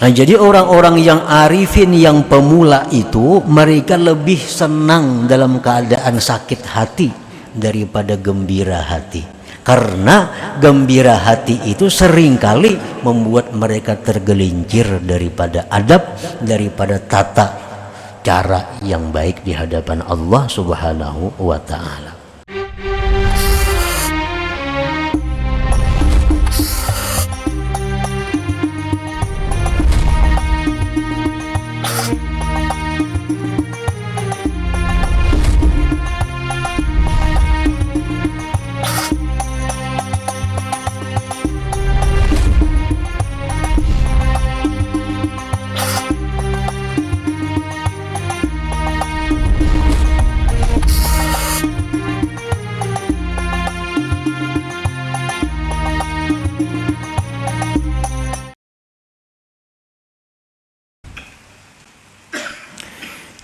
Nah, jadi orang-orang yang arifin, yang pemula itu mereka lebih senang dalam keadaan sakit hati daripada gembira hati. Karena gembira hati itu seringkali membuat mereka tergelincir daripada adab, daripada tata cara yang baik di hadapan Allah Subhanahu wa ta'ala.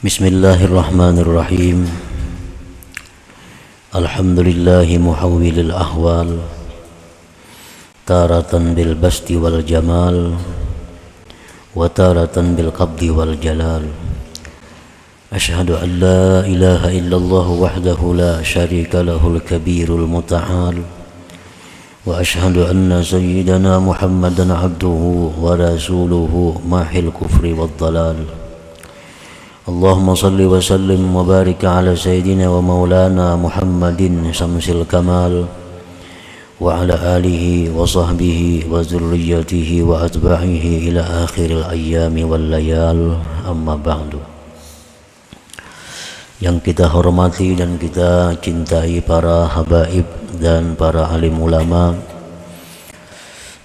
Bismillahirrahmanirrahim. Alhamdulillahi muhawwilil ahwal, taratan bil basti wal jamal, wa taratan bil qabdi wal jalal. Ashhadu an la ilaha illallah wahdahu la syarika lahul kabirul muta'al, wa ashhadu anna sayyidana Muhammadan abduhu wa rasuluhu mahil kufri wad dalal. Allahumma salli wa sallim wa barik ala sayyidina wa maulana Muhammadin samsil kamal, wa ala alihi wa sahbihi wa zurriyatihi wa atba'ihi ila akhiril ayyami wal layal, amma ba'du. Yang kita hormati dan kita cintai para habaib dan para alim ulama,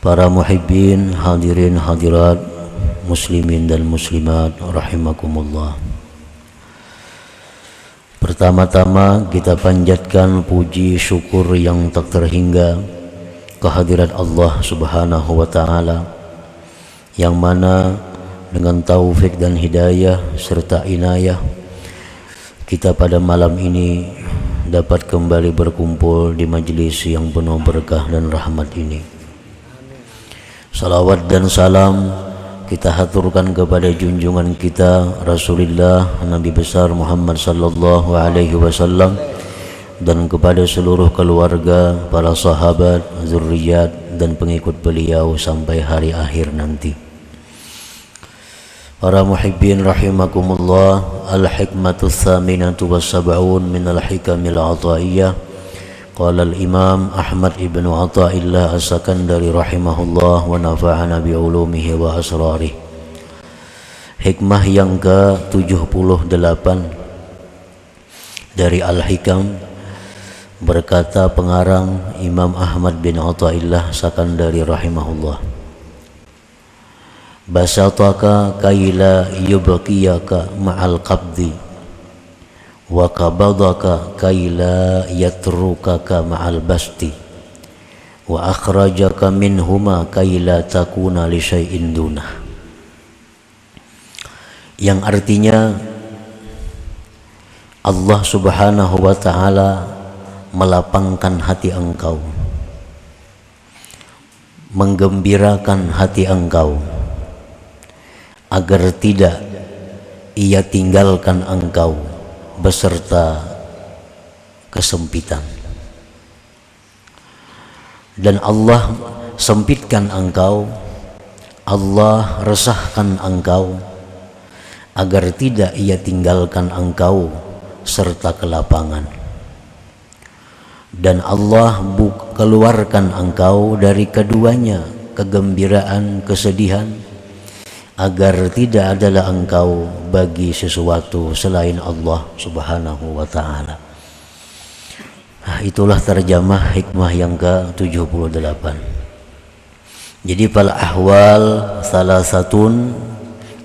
para muhibbin, hadirin hadirat, muslimin dan muslimat rahimakumullah. Pertama-tama kita panjatkan puji syukur yang tak terhingga kehadirat Allah Subhanahu wa ta'ala, yang mana dengan taufik dan hidayah serta inayah kita pada malam ini dapat kembali berkumpul di majelis yang penuh berkah dan rahmat ini. Salawat dan salam kita haturkan kepada junjungan kita Rasulullah Nabi besar Muhammad sallallahu alaihi wasallam, dan kepada seluruh keluarga, para sahabat, zurriyat dan pengikut beliau sampai hari akhir nanti. Para muhibbin rahimakumullah, al-hikmatus tsaminatu was-sab'un min al-hikamil ataiyah. Qala al-Imam Ahmad ibn Athaillah as-Sakandari rahimahullah wa nafa'ana bi'ulumihi wa asrarih. Hikmah yang ke-78 dari Al-Hikam, berkata pengarang Imam Ahmad bin Athaillah Sakandari rahimahullah, basataka kaila yubqiyaka ma'al qabdi wa qabadaka kaila yatrukaka ma'al basti wa akhrajaka minhuma kaila takuna li syai'in dunah. Yang artinya Allah Subhanahu wa ta'ala melapangkan hati engkau, menggembirakan hati engkau, agar tidak ia tinggalkan engkau beserta kesempitan, dan Allah sempitkan engkau, Allah resahkan engkau, agar tidak ia tinggalkan engkau serta kelapangan, dan Allah keluarkan engkau dari keduanya, kegembiraan, kesedihan, agar tidak adalah engkau bagi sesuatu selain Allah Subhanahu wa ta'ala. Itulah terjemah hikmah yang ke-78. Jadi fal ahwal salasatun,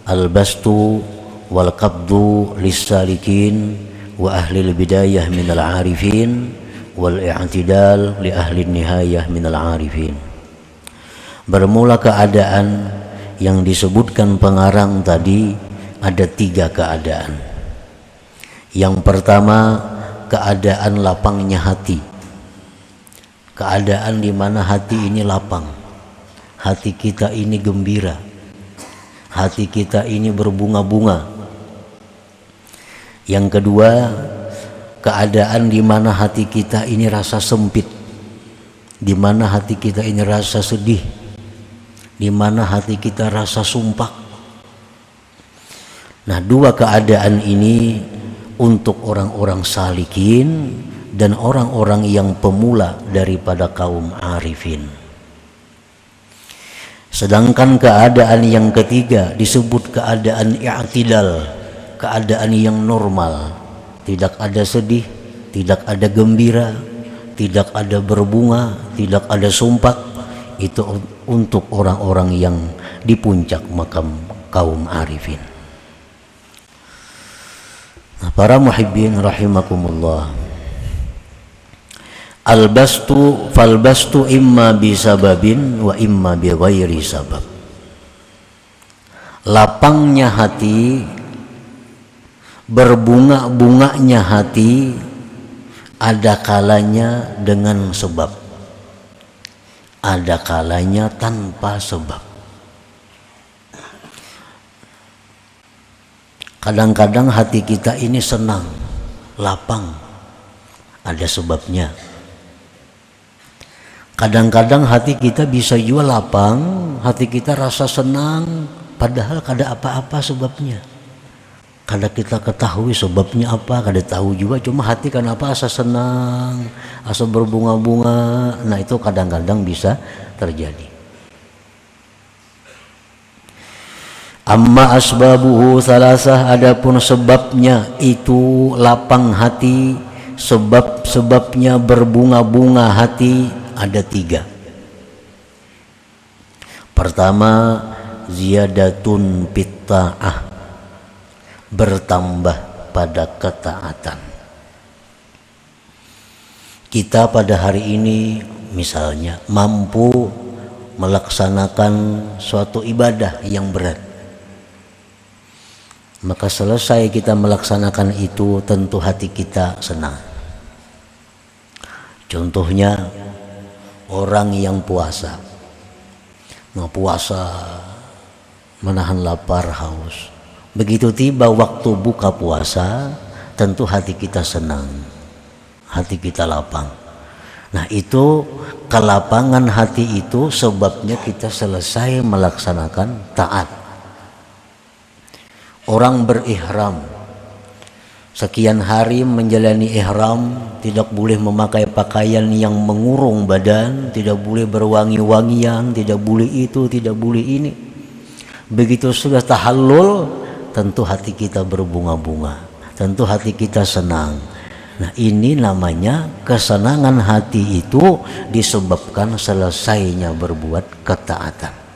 al-bastu wal qabdu lis-salikin wa ahli al-bidayah minal arifin wal i'tidal li ahli nihayah minal arifin. Bermula keadaan yang disebutkan pengarang tadi ada 3 keadaan. Yang pertama, keadaan lapangnya hati, keadaan di mana hati ini lapang, hati kita ini gembira, hati kita ini berbunga-bunga. Yang kedua, keadaan di mana hati kita ini rasa sempit, di mana hati kita ini rasa sedih, di mana hati kita rasa sumpah. Nah, dua keadaan ini untuk orang-orang salikin dan orang-orang yang pemula daripada kaum arifin. Sedangkan keadaan yang ketiga disebut keadaan i'tidal, keadaan yang normal. Tidak ada sedih, tidak ada gembira, tidak ada berbunga, tidak ada sumpah. Itu untuk orang-orang yang di puncak makam kaum arifin. Nah, para muhibbin rahimakumullah, falbastu imma bisababin wa imma bi ghairi sabab. Lapangnya hati, berbunga-bunganya hati, ada kalanya dengan sebab, ada kalanya tanpa sebab. Kadang-kadang hati kita ini senang, lapang, ada sebabnya. Kadang-kadang hati kita bisa juga lapang, hati kita rasa senang, padahal kada apa-apa sebabnya. Kada kita ketahui sebabnya apa, kada tahu juga, cuma hati kenapa asa senang, asa berbunga-bunga. Nah, itu kadang-kadang bisa terjadi. Amma asbabuhu salasah, adapun sebabnya itu lapang hati, sebab-sebabnya berbunga-bunga hati ada 3. Pertama, ziyadatun bitta'ah, bertambah pada ketaatan. Kita pada hari ini misalnya mampu melaksanakan suatu ibadah yang berat, maka selesai kita melaksanakan itu tentu hati kita senang. Contohnya orang yang puasa, menahan lapar haus. Begitu tiba waktu buka puasa, tentu hati kita senang, hati kita lapang. Nah, itu kelapangan hati itu sebabnya kita selesai melaksanakan taat. Orang berihram, sekian hari menjalani ihram, tidak boleh memakai pakaian yang mengurung badan, tidak boleh berwangi-wangian, tidak boleh itu, tidak boleh ini. Begitu sudah tahallul, tentu hati kita berbunga-bunga, tentu hati kita senang. Nah, ini namanya kesenangan hati itu disebabkan selesainya berbuat ketaatan.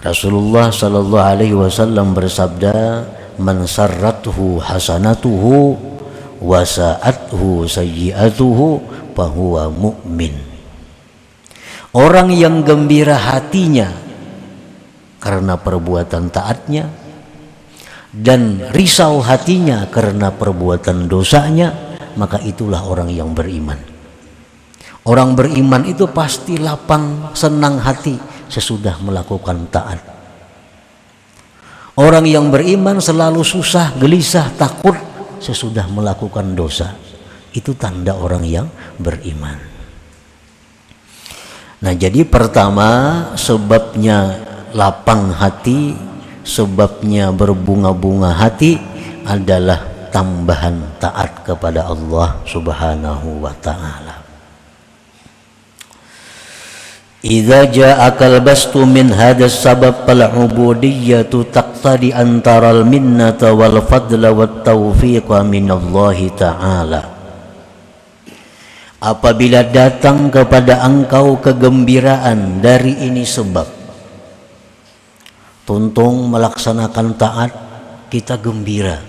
Rasulullah sallallahu alaihi wasallam bersabda, man sarrathu hasanatuhu wa sa'athu sayyi'atuhu fahuwa mu'min. Orang yang gembira hatinya karena perbuatan taatnya dan risau hatinya karena perbuatan dosanya, maka itulah orang yang beriman. Orang beriman itu pasti lapang, senang hati sesudah melakukan taat. Orang yang beriman selalu susah, gelisah, takut sesudah melakukan dosa. Itu tanda orang yang beriman. Nah, jadi pertama sebabnya lapang hati, sebabnya berbunga-bunga hati adalah tambahan taat kepada Allah Subhanahu wa ta'ala. Idza ja'akal bastu min hadas sabab fal ubudiyyatu taqtadi antaral minnata wal fadla wat taufiqa minallahi ta'ala. Apabila datang kepada engkau kegembiraan dari ini sebab, tuntung melaksanakan taat, kita gembira.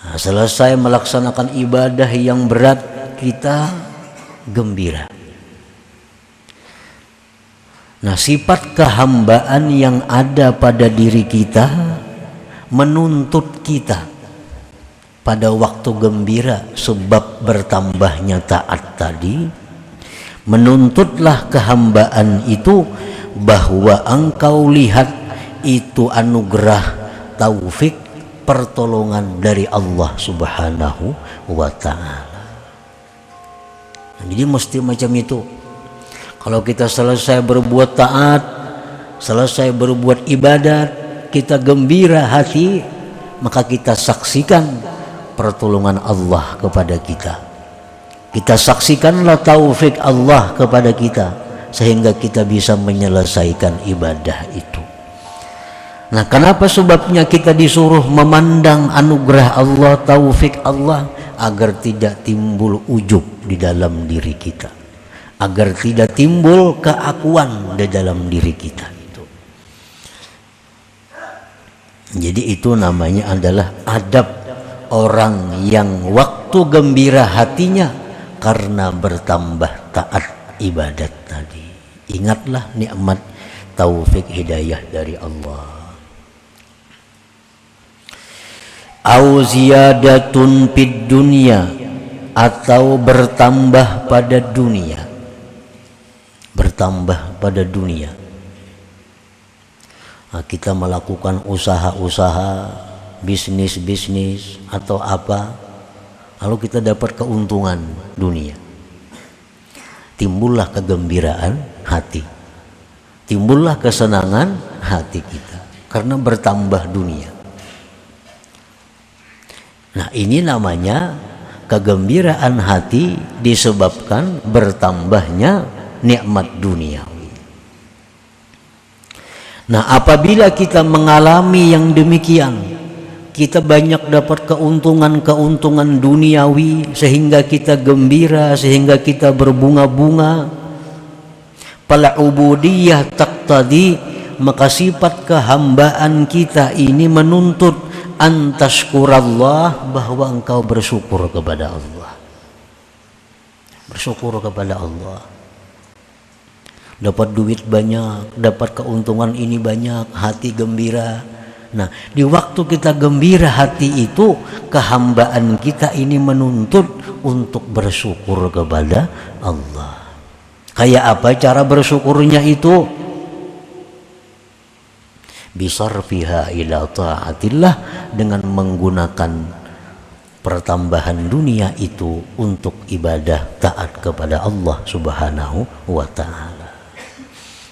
Nah, selesai melaksanakan ibadah yang berat, kita gembira. Nah, sifat kehambaan yang ada pada diri kita menuntut kita pada waktu gembira sebab bertambahnya taat tadi, menuntutlah kehambaan itu bahwa engkau lihat itu anugerah, taufik, pertolongan dari Allah Subhanahu wa ta'ala. Jadi mesti macam itu. Kalau kita selesai berbuat taat, selesai berbuat ibadat, kita gembira hati, maka kita saksikan pertolongan Allah kepada kita. Kita saksikanlah taufik Allah kepada kita, sehingga kita bisa menyelesaikan ibadah itu. Nah, kenapa sebabnya kita disuruh memandang anugerah Allah, taufik Allah, agar tidak timbul ujub di dalam diri kita, agar tidak timbul keakuan di dalam diri kita. Jadi itu namanya adalah adab orang yang waktu gembira hatinya karena bertambah taat ibadat tadi. Ingatlah nikmat taufik hidayah dari Allah. Au ziyadatun fid dunya, atau bertambah pada dunia. Bertambah pada dunia. Nah, kita melakukan usaha-usaha, bisnis-bisnis atau apa, lalu kita dapat keuntungan dunia. Timbullah kegembiraan hati, timbullah kesenangan hati kita karena bertambah dunia. Nah, ini namanya kegembiraan hati disebabkan bertambahnya nikmat duniawi. Nah, apabila kita mengalami yang demikian, kita banyak dapat keuntungan duniawi sehingga kita gembira, sehingga kita berbunga-bunga, fal ubudiyah taqtadi, maka sifat kehambaan kita ini menuntut antashkurallah, bahwa engkau bersyukur kepada Allah. Bersyukur kepada Allah. Dapat duit banyak, dapat keuntungan ini banyak, hati gembira. Nah, di waktu kita gembira hati itu, kehambaan kita ini menuntut untuk bersyukur kepada Allah. Kayak apa cara bersyukurnya itu? Bisarfiha ila ta'atillah, dengan menggunakan pertambahan dunia itu untuk ibadah taat kepada Allah Subhanahu wa ta'ala.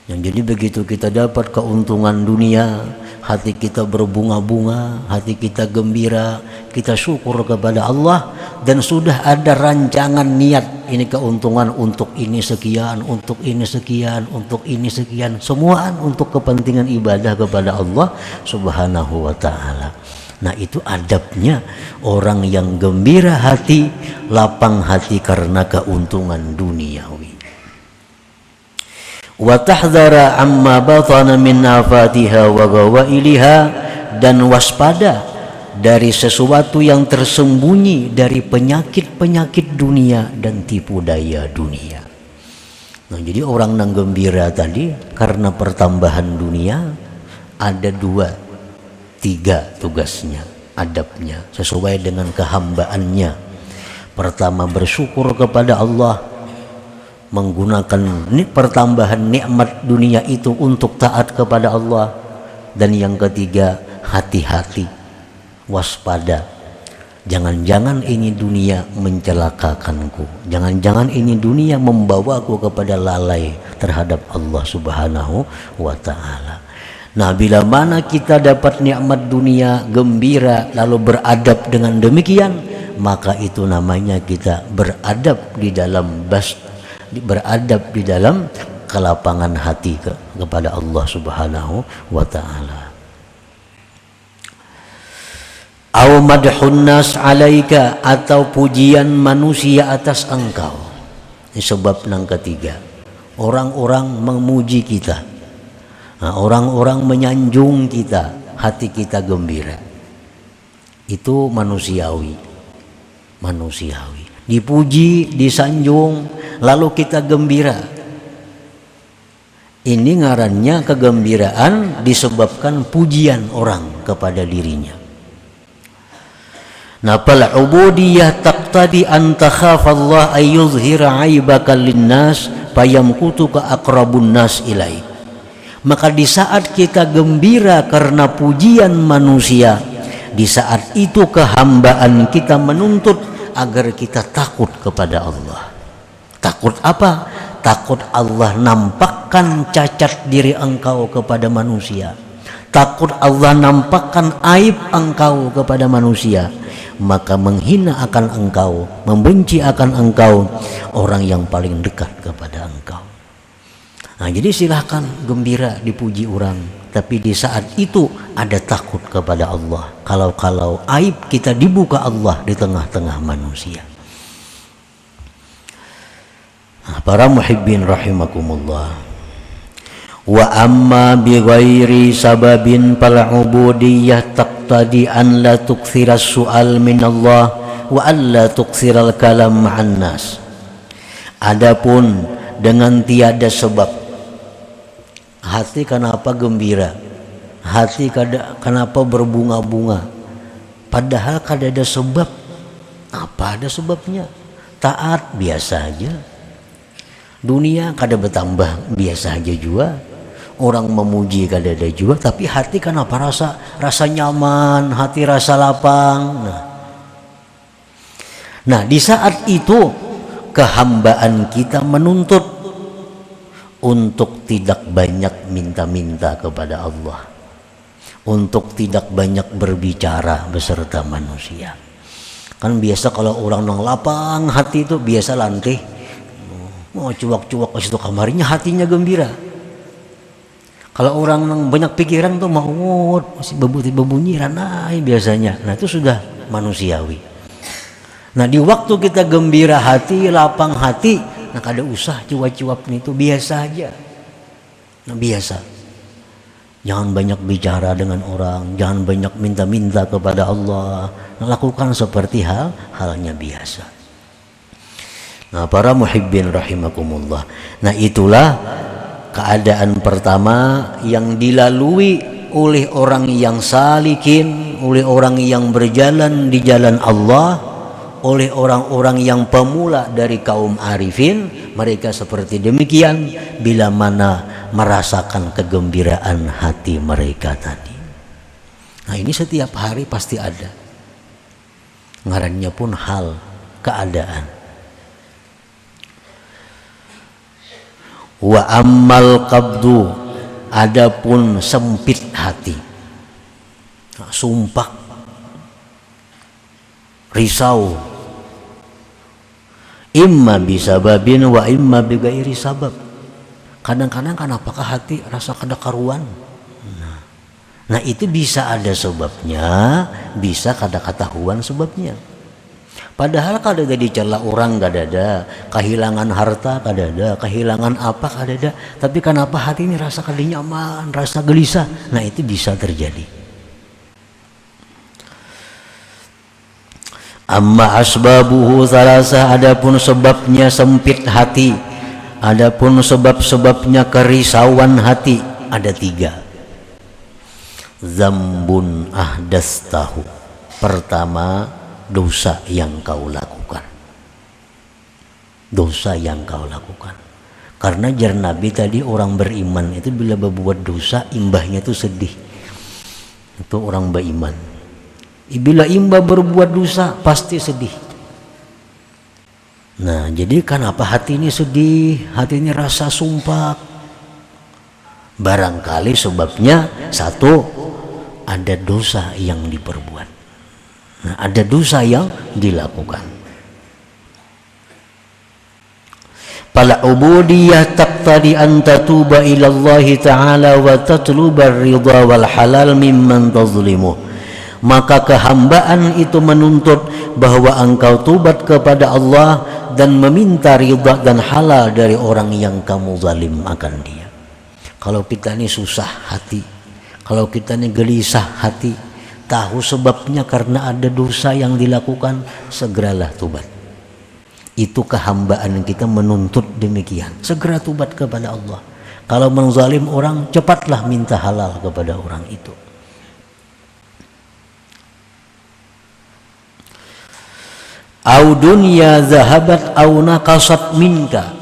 Yang jadi begitu kita dapat keuntungan dunia, hati kita berbunga-bunga, hati kita gembira, kita syukur kepada Allah, dan sudah ada rancangan niat, ini keuntungan untuk ini sekian, untuk ini sekian, untuk ini sekian, semuaan untuk kepentingan ibadah kepada Allah Subhanahu wa ta'ala. Nah, itu adabnya orang yang gembira hati, lapang hati karena keuntungan duniawi. Wa tahdhara amma batana min afatiha wa ghawailiha, dan waspada dari sesuatu yang tersembunyi dari penyakit-penyakit dunia dan tipu daya dunia. Nah, jadi orang yang gembira tadi karena pertambahan dunia ada 2-3 tugasnya, adabnya sesuai dengan kehambaannya. Pertama, bersyukur kepada Allah, menggunakan pertambahan nikmat dunia itu untuk taat kepada Allah. Dan yang ketiga, hati-hati, waspada, jangan-jangan ini dunia mencelakakanku, jangan-jangan ini dunia membawaku kepada lalai terhadap Allah Subhanahu wa ta'ala. Nah, bila mana kita dapat nikmat dunia, gembira, lalu beradab dengan demikian, maka itu namanya kita beradab di dalam beradab di dalam kelapangan hati kepada Allah Subhanahu wa ta'ala. Au madhun nas alaika, atau pujian manusia atas engkau. Ini sebab yang ketiga, orang-orang memuji kita, nah, orang-orang menyanjung kita, hati kita gembira. Itu manusiawi. Dipuji, disanjung, lalu kita gembira. Ini ngarannya kegembiraan disebabkan pujian orang kepada dirinya. Nah, fal ubudiyah taqtadi an takhafallaha ay yuzhira aibaka linnas fayamkutuka aqrabun nas ilaik. Maka di saat kita gembira karena pujian manusia, di saat itu kehambaan kita menuntut agar kita takut kepada Allah. Takut apa? Takut Allah nampakkan cacat diri engkau kepada manusia. Takut Allah nampakkan aib engkau kepada manusia. Maka menghina akan engkau, membenci akan engkau orang yang paling dekat kepada engkau. Nah, jadi silahkan gembira dipuji orang, tapi di saat itu ada takut kepada Allah. Kalau aib kita dibuka Allah di tengah-tengah manusia. Nah, para muhibbin rahimakumullah. Wa amma bi ghairi sababin fal ubudiyyah taqtadi an la tukthira su'al min Allah wa an la tukthira al kalam ma'an nas. Adapun dengan tiada sebab, hati kenapa gembira, hati kenapa berbunga-bunga, padahal kada ada sebab. Apa ada sebabnya? Taat biasa aja, dunia kada bertambah biasa aja juga, orang memuji kada ada juga, tapi hati kenapa rasa nyaman, hati rasa lapang. Nah di saat itu kehambaan kita menuntut untuk tidak banyak minta-minta kepada Allah, untuk tidak banyak berbicara beserta manusia. Kan biasa kalau orang nang lapang hati itu biasa lantih, mau cuak-cuak ke situ kamarnya, hatinya gembira. Kalau orang nang banyak pikiran tuh mau masih berbunyi ranai biasanya. Nah itu sudah manusiawi. Nah di waktu kita gembira hati, lapang hati, nah kada usah cuap-cuap itu, biasa aja. Nah biasa. Jangan banyak bicara dengan orang, jangan banyak minta-minta kepada Allah. Nah, lakukan seperti halnya biasa. Nah para muhibbin rahimakumullah. Nah itulah keadaan pertama yang dilalui oleh orang yang salikin, oleh orang yang berjalan di jalan Allah, oleh orang-orang yang pemula dari kaum arifin. Mereka seperti demikian bila mana merasakan kegembiraan hati mereka tadi. Nah ini setiap hari pasti ada, ngarannya pun hal, keadaan. Wa ammal qabdu, adapun sempit hati, sumpah, risau, imma bisababin wa imma bighairi sabab. Kadang-kadang kan apakah hati rasa kada karuan. Nah itu bisa ada sebabnya, bisa kada ketahuan sebabnya. Padahal kada ada dicela orang, kada ada kehilangan harta, kada ada kehilangan apa, kada ada. Tapi kenapa hati ini rasa kada nyaman, rasa gelisah. Nah itu bisa terjadi. Amma asbabuhu thalatha, adapun sebabnya sempit hati, adapun sebab-sebabnya kerisauan hati ada 3. Zambun ahdastahu, pertama dosa yang kau lakukan, dosa yang kau lakukan. Karena jar Nabi tadi orang beriman itu bila berbuat dosa imbahnya itu sedih. Itu orang beriman. Bila imbah berbuat dosa pasti sedih. Nah jadi kenapa hati ini sedih, hati ini rasa sumpah? Barangkali sebabnya satu, ada dosa yang diperbuat. Nah, ada dosa yang dilakukan. Fal ubudiyah taqtadi an tatuba ila Allah ta'ala wa tatluba ar-ridha wal halal mimman tazlimu. Maka kehambaan itu menuntut bahwa engkau tubat kepada Allah dan meminta ridha dan halal dari orang yang kamu zalim akan dia. Kalau kita ini susah hati, kalau kita ini gelisah hati, tahu sebabnya karena ada dosa yang dilakukan, segeralah tubat. Itu kehambaan kita menuntut demikian. Segera tubat kepada Allah. Kalau menzalim orang, cepatlah minta halal kepada orang itu. Au dunya zahabat au naqasat minka,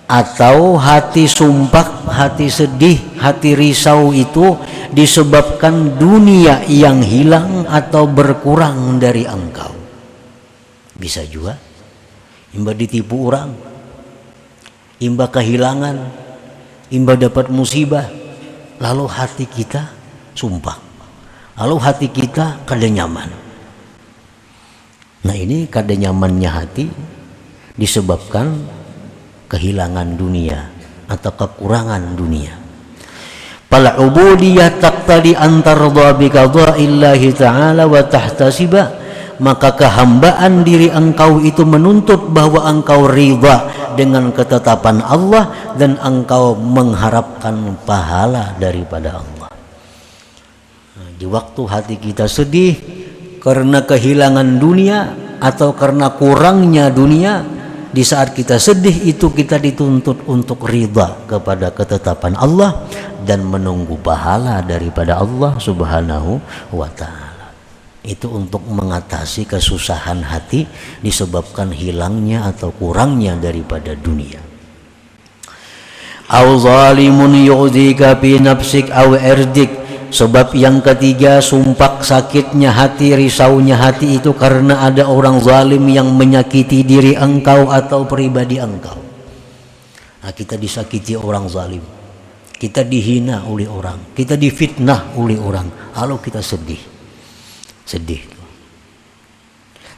atau hati sumpah, hati sedih, hati risau itu disebabkan dunia yang hilang atau berkurang dari engkau. Bisa juga imba ditipu orang, imba kehilangan, imba dapat musibah, lalu hati kita sumpah, lalu hati kita kada nyaman. Nah ini kada nyamannya hati disebabkan kehilangan dunia atau kekurangan dunia. Fal ubudiyah taqtadi an tardha bi qada'illahi ta'ala wa tahtasiba, maka kehambaan diri engkau itu menuntut bahwa engkau ridha dengan ketetapan Allah dan engkau mengharapkan pahala daripada Allah. Nah, di waktu hati kita sedih karena kehilangan dunia atau karena kurangnya dunia, di saat kita sedih itu kita dituntut untuk ridha kepada ketetapan Allah dan menunggu pahala daripada Allah Subhanahu wa ta'ala. Itu untuk mengatasi kesusahan hati disebabkan hilangnya atau kurangnya daripada dunia. Au zalimun yu'dhika fi nafsik au irdik. Sebab yang ketiga, sumpah sakitnya hati, risaunya hati itu karena ada orang zalim yang menyakiti diri engkau atau pribadi engkau. Nah, kita disakiti orang zalim, kita dihina oleh orang, kita difitnah oleh orang, lalu kita sedih.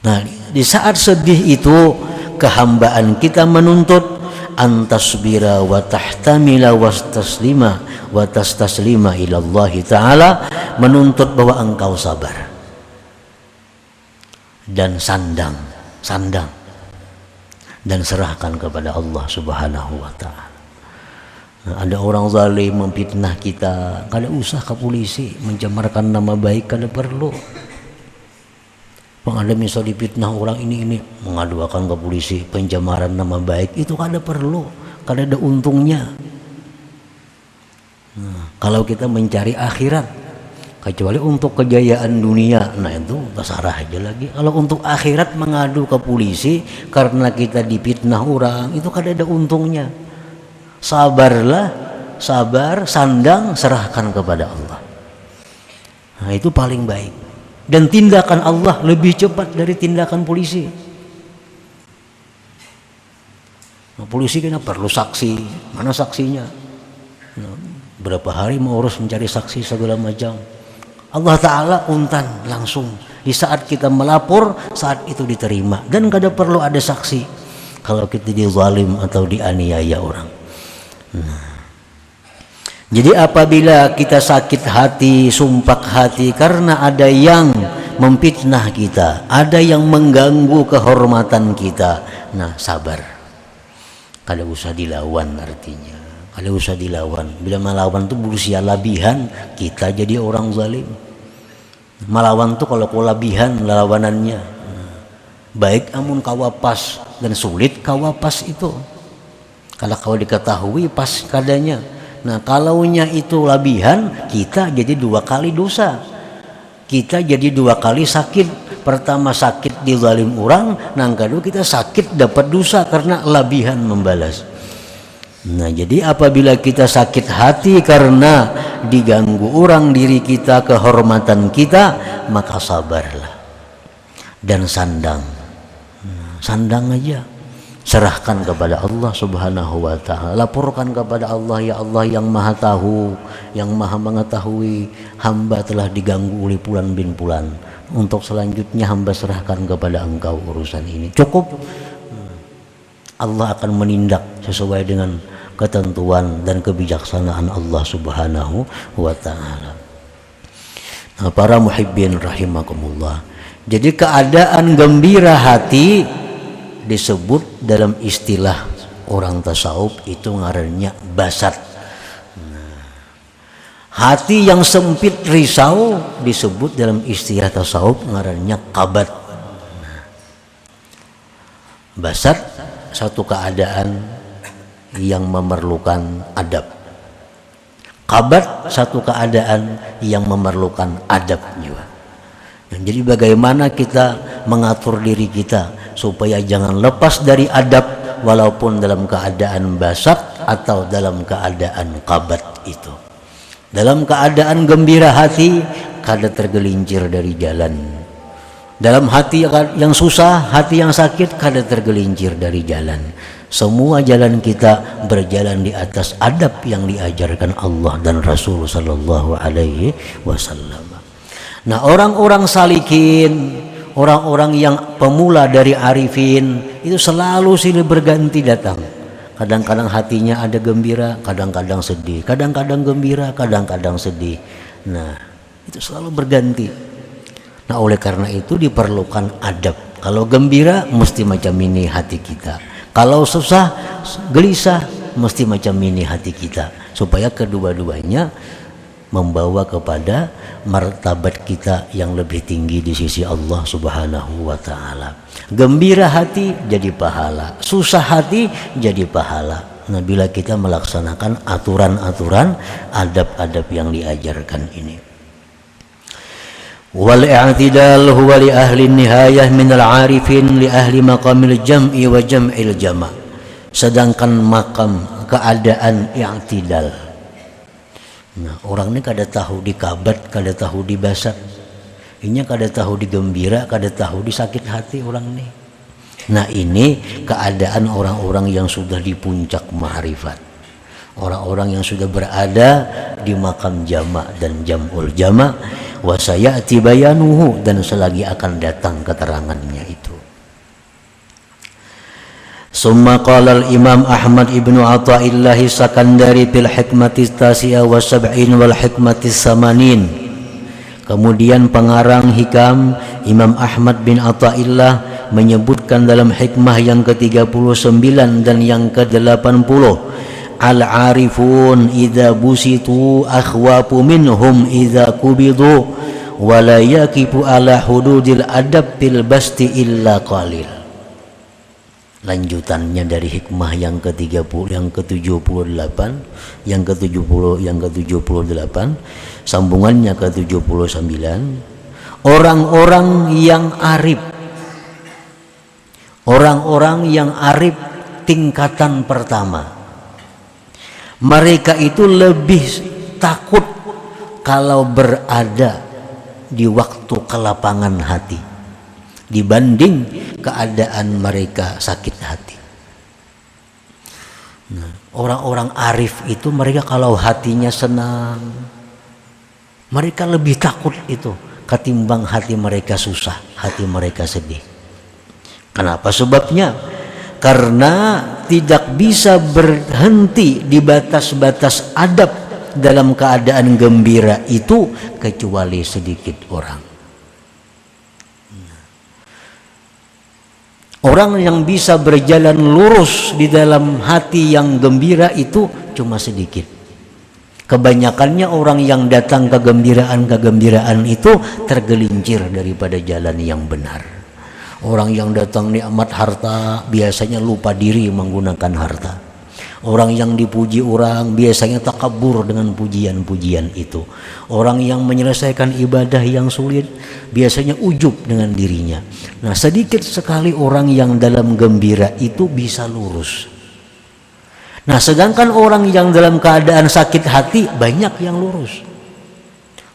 Nah, di saat sedih itu kehambaan kita menuntut antasbira wa tahtamila wa tastaslima ilallahi ta'ala, menuntut bahwa engkau sabar dan sandang dan serahkan kepada Allah Subhanahu wa ta'ala. Nah, ada orang zalim memfitnah kita, kada usah ke polisi mencemarkan nama baik, kada perlu. Ada misal difitnah orang ini mengadukan ke polisi pencemaran nama baik, itu kada perlu, kada ada untungnya. Nah, kalau kita mencari akhirat, kecuali untuk kejayaan dunia, nah itu terserah aja lagi. Kalau untuk akhirat mengadu ke polisi karena kita difitnah orang, itu kada ada untungnya. Sabarlah, sandang, serahkan kepada Allah. Nah itu paling baik. Dan tindakan Allah lebih cepat dari tindakan polisi. Nah, polisi kan perlu saksi, mana saksinya? Nah, berapa hari mau urus mencari saksi segala macam. Allah Ta'ala untan langsung. Di saat kita melapor, saat itu diterima. Dan kada perlu ada saksi kalau kita dizalim atau dianiaya orang. Nah, jadi apabila kita sakit hati, sumpah hati karena ada yang memfitnah kita, ada yang mengganggu kehormatan kita, nah sabar. Kada usah dilawan artinya. Kada usah dilawan. Bila melawan itu berusia labihan, kita jadi orang zalim. Melawan itu kalau kelabihan lawanannya. Baik amun kawapas dan sulit kawapas itu. Kalau kau diketahui pas kadanya. Nah kalaunya itu labihan, kita jadi 2 kali dosa. Kita jadi 2 kali sakit. Pertama sakit dizalim orang, nah kedua kita sakit dapat dosa karena labihan membalas. Nah jadi apabila kita sakit hati karena diganggu orang diri kita, kehormatan kita, maka sabarlah dan sandang. Sandang aja. Serahkan kepada Allah Subhanahu wa ta'ala. Laporkan kepada Allah, ya Allah yang maha tahu, yang maha mengetahui, hamba telah diganggu oleh Fulan bin Fulan. Untuk selanjutnya hamba serahkan kepada engkau urusan ini. Cukup. Allah akan menindak sesuai dengan ketentuan dan kebijaksanaan Allah Subhanahu wa ta'ala. Nah, para muhibbin rahimakumullah. Jadi keadaan gembira hati disebut dalam istilah orang tasawuf itu ngarannya basat. Nah, hati yang sempit risau disebut dalam istilah tasawuf ngarannya kabat. Nah, basat satu keadaan yang memerlukan adab. Kabat satu keadaan yang memerlukan adab juga. Dan jadi bagaimana kita mengatur diri kita supaya jangan lepas dari adab, walaupun dalam keadaan basat atau dalam keadaan kabat itu. Dalam keadaan gembira hati, kada tergelincir dari jalan. Dalam hati yang susah, hati yang sakit, kada tergelincir dari jalan. Semua jalan kita berjalan di atas adab yang diajarkan Allah dan Rasul sallallahu alaihi wasallam. Nah, orang-orang salikin, orang-orang yang pemula dari arifin itu selalu silih berganti datang. Kadang-kadang hatinya ada gembira, kadang-kadang sedih, kadang-kadang gembira, kadang-kadang sedih. Nah, itu selalu berganti. Nah, oleh karena itu diperlukan adab. Kalau gembira mesti macam ini hati kita. Kalau susah, gelisah, mesti macam ini hati kita. Supaya kedua-duanya membawa kepada martabat kita yang lebih tinggi di sisi Allah Subhanahu wa ta'ala. Gembira hati jadi pahala, susah hati jadi pahala. Nah, bila kita melaksanakan aturan-aturan, adab-adab yang diajarkan ini. Wal i'tidal huwa li ahli nihayah minal arifin li ahli maqamil jam'i wa jam'il jama'. Sedangkan makam keadaan i'tidal. Nah, orang ini kada tahu di kabat, kada tahu di basat. Ini kada tahu di gembira, kada tahu di sakit hati orang ini. Nah, ini keadaan orang-orang yang sudah di puncak ma'rifat. Orang-orang yang sudah berada di makam jama' dan jam'ul jama'. Wa sayati bayanuhu, dan selagi akan datang keterangannya itu. Summa qala al-Imam Ahmad ibnu Athaillah Sakandari fil hikmati tasi'a wa sab'in wal hikmati samanin. Kemudian pengarang hikam Imam Ahmad bin Athaillah menyebutkan dalam hikmah yang ke-39 dan yang ke-80, al-arifun idza busitu akhwafu minhum idza kubidu wa la yaqifu ala hududil adab bil basti illa qalil. Lanjutannya dari hikmah yang ke-30, yang ke-78, yang ke-70, yang ke-78, sambungannya ke-79, orang-orang yang arif, orang-orang yang arif tingkatan pertama, mereka itu lebih takut kalau berada di waktu kelapangan hati dibanding keadaan mereka sakit hati. Nah, orang-orang arif itu mereka kalau hatinya senang, mereka lebih takut itu ketimbang hati mereka susah, hati mereka sedih. Kenapa sebabnya? Karena tidak bisa berhenti di batas-batas adab dalam keadaan gembira itu kecuali sedikit orang. Orang yang bisa berjalan lurus di dalam hati yang gembira itu cuma sedikit. Kebanyakannya orang yang datang kegembiraan itu tergelincir daripada jalan yang benar. Orang yang datang nikmat harta biasanya lupa diri menggunakan harta. Orang yang dipuji orang biasanya takabur dengan pujian-pujian itu. Orang yang menyelesaikan ibadah yang sulit biasanya ujub dengan dirinya. Nah, sedikit sekali orang yang dalam gembira itu bisa lurus. Nah, sedangkan orang yang dalam keadaan sakit hati banyak yang lurus.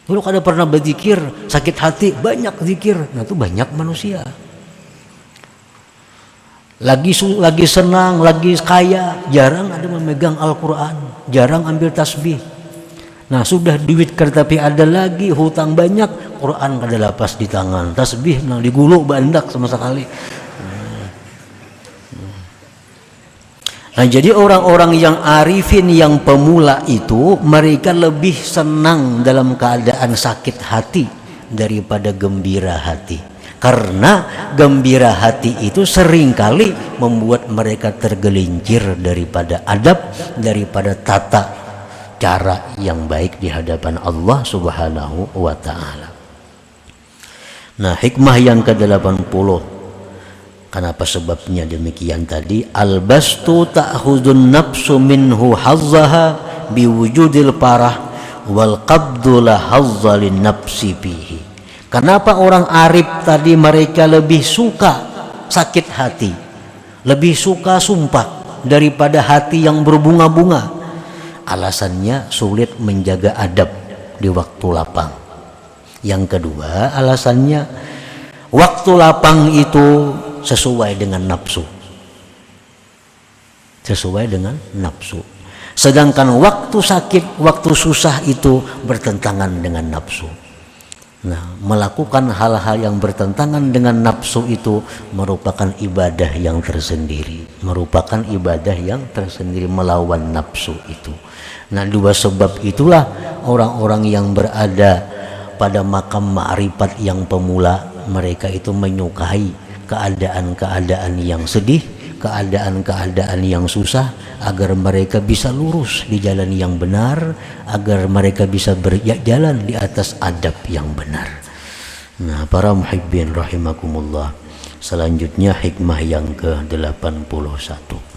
Dulu kada pernah berzikir, sakit hati banyak zikir. Nah, itu banyak manusia. Lagi senang, lagi kaya, jarang ada memegang Al-Quran, jarang ambil tasbih. Nah, sudah duit tapi ada lagi, hutang banyak, Quran kada lapas di tangan, tasbih nah digulung bandak sama sekali. Nah, jadi orang-orang yang arifin, yang pemula itu mereka lebih senang dalam keadaan sakit hati daripada gembira hati. Karena gembira hati itu seringkali membuat mereka tergelincir daripada adab, daripada tata cara yang baik di hadapan Allah Subhanahu wa ta'ala. Nah, hikmah yang ke-80, kenapa sebabnya demikian tadi? Al-bastu ta'khudun nafsu minhu hazzaha biwujudil parah wal qabdu la hazza lin nafsi bihi. Kenapa orang arif tadi mereka lebih suka sakit hati? lebih suka sumpah daripada hati yang berbunga-bunga. Alasannya sulit menjaga adab di waktu lapang. Yang kedua, alasannya waktu lapang itu sesuai dengan nafsu. Sesuai dengan nafsu. Sedangkan waktu sakit, waktu susah itu bertentangan dengan nafsu. Nah, melakukan hal-hal yang bertentangan dengan nafsu itu merupakan ibadah yang tersendiri. Merupakan ibadah yang tersendiri, melawan nafsu itu. Nah, dua sebab itulah orang-orang yang berada pada makam ma'rifat yang pemula, mereka itu menyukai keadaan-keadaan yang sedih, keadaan-keadaan yang susah, agar mereka bisa lurus di jalan yang benar, agar mereka bisa berjalan di atas adab yang benar. Nah, para muhibbin rahimakumullah, selanjutnya hikmah yang ke-81.